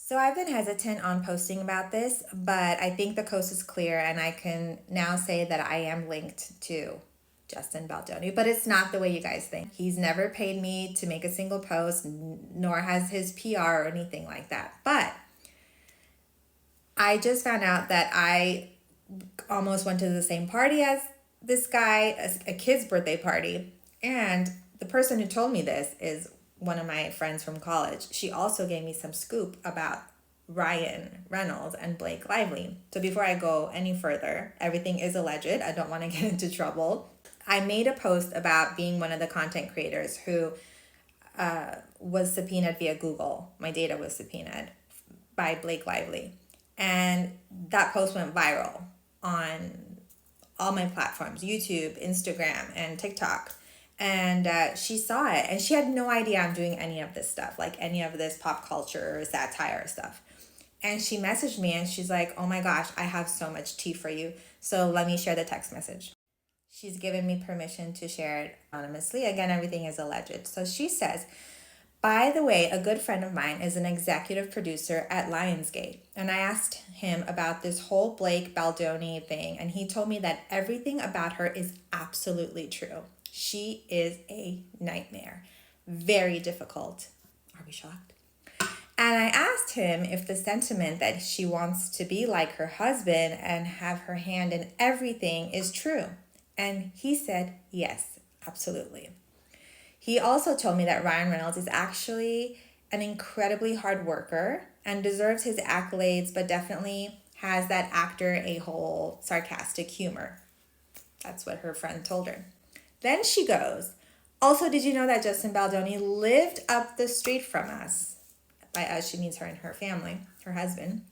So I've been hesitant on posting about this, but I think the coast is clear and I can now say that I am linked to Justin Baldoni, but it's not the way you guys think. He's never paid me to make a single post, nor has his PR or anything like that. But I just found out that I almost went to the same party as this guy, a kid's birthday party. And the person who told me this is one of my friends from college. She also gave me some scoop about Ryan Reynolds and Blake Lively. So before I go any further, everything is alleged. I don't want to get into trouble. I made a post about being one of the content creators who was subpoenaed via Google. My data was subpoenaed by Blake Lively. And that post went viral on all my platforms, YouTube, Instagram, and TikTok. And she saw it and she had no idea I'm doing any of this stuff, like any of this pop culture or satire stuff. And she messaged me and she's like, oh my gosh, I have so much tea for you. So let me share the text message. She's given me permission to share it anonymously. Again, everything is alleged. So she says, by the way, a good friend of mine is an executive producer at Lionsgate. And I asked him about this whole Blake Baldoni thing. And he told me that everything about her is absolutely true. She is a nightmare. Very difficult. Are we shocked? And I asked him if the sentiment that she wants to be like her husband and have her hand in everything is true. And he said, yes, absolutely. He also told me that Ryan Reynolds is actually an incredibly hard worker and deserves his accolades, but definitely has that actor a-hole sarcastic humor. That's what her friend told her. Then she goes, also, did you know that Justin Baldoni lived up the street from us? By us, she means her and her family, her husband.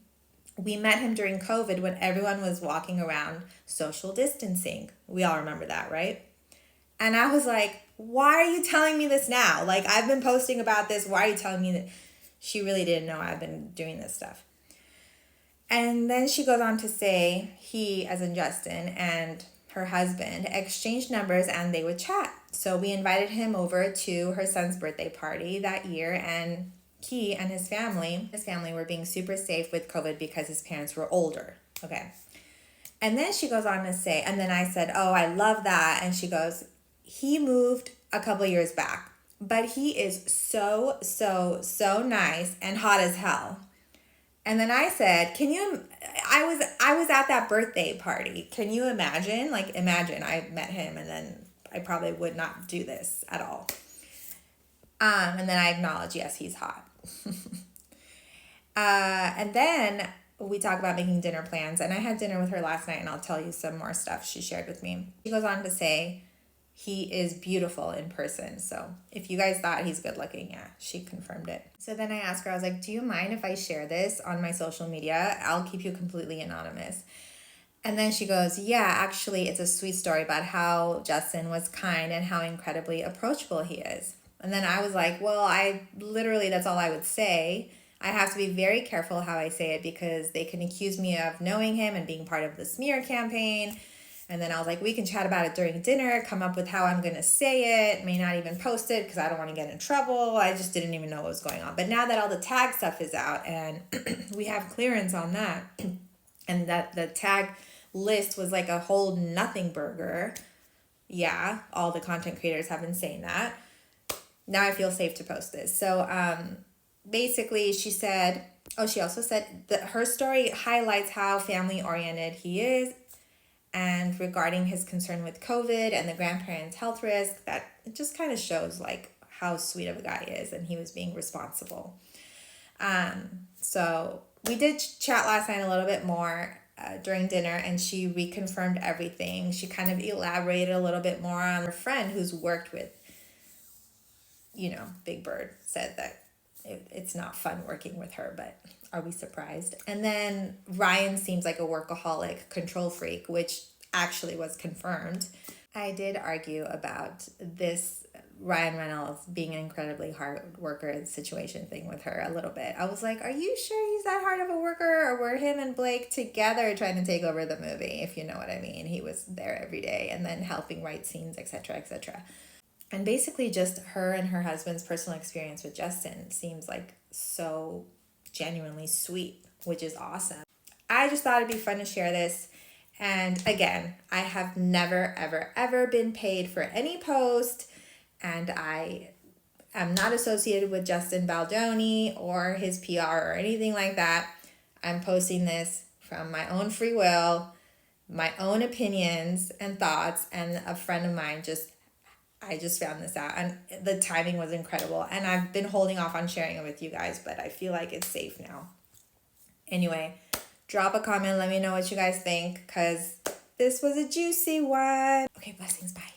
We met him during COVID when everyone was walking around social distancing. We all remember that, right? And I was like, why are you telling me this now? Like, I've been posting about this. Why are you telling me that? She really didn't know I've been doing this stuff. And then she goes on to say he, as in Justin, and her husband exchanged numbers and they would chat. So we invited him over to her son's birthday party that year, and he and his family were being super safe with COVID because his parents were older. Okay. And then she goes on to say, and then I said, oh, I love that. And she goes, he moved a couple years back, but he is so nice and hot as hell. And then I said, I was at that birthday party. Can you imagine? Like, imagine I met him and then I probably would not do this at all. And then I acknowledge, yes, he's hot. And then we talk about making dinner plans. And I had dinner with her last night and I'll tell you some more stuff she shared with me. She goes on to say, he is beautiful in person. So if you guys thought he's good looking, yeah, she confirmed it. So then I asked her, I was like, do you mind if I share this on my social media? I'll keep you completely anonymous. And then she goes, yeah, actually, it's a sweet story about how Justin was kind and how incredibly approachable he is. And then I was like, well, that's all I would say. I have to be very careful how I say it because they can accuse me of knowing him and being part of the smear campaign. And then I was like, we can chat about it during dinner, come up with how I'm going to say it, may not even post it because I don't want to get in trouble. I just didn't even know what was going on. But now that all the tag stuff is out and we have clearance on that, and that the tag list was like a whole nothing burger. Yeah, all the content creators have been saying that. Now I feel safe to post this. So basically she also said that her story highlights how family oriented he is. And regarding his concern with COVID and the grandparents' health risk, that it just kind of shows like how sweet of a guy he is and he was being responsible. So we did chat last night a little bit more during dinner and she reconfirmed everything. She kind of elaborated a little bit more on her friend who's worked with, Big Bird, said that it's not fun working with her, but are we surprised? And then Ryan seems like a workaholic control freak, which actually was confirmed. I did argue about this Ryan Reynolds being an incredibly hard worker situation thing with her a little bit. I was like, are you sure he's that hard of a worker? Or were him and Blake together trying to take over the movie, if you know what I mean? He was there every day and then helping write scenes, etc., etc. And basically just her and her husband's personal experience with Justin seems like so genuinely sweet, which is awesome. I just thought it'd be fun to share this. And again, I have never, ever, ever been paid for any post, and I am not associated with Justin Baldoni or his PR or anything like that. I'm posting this from my own free will, my own opinions and thoughts, and a friend of mine I just found this out, and the timing was incredible, and I've been holding off on sharing it with you guys, but I feel like it's safe now. Anyway, drop a comment, let me know what you guys think, because this was a juicy one. Okay, blessings, bye.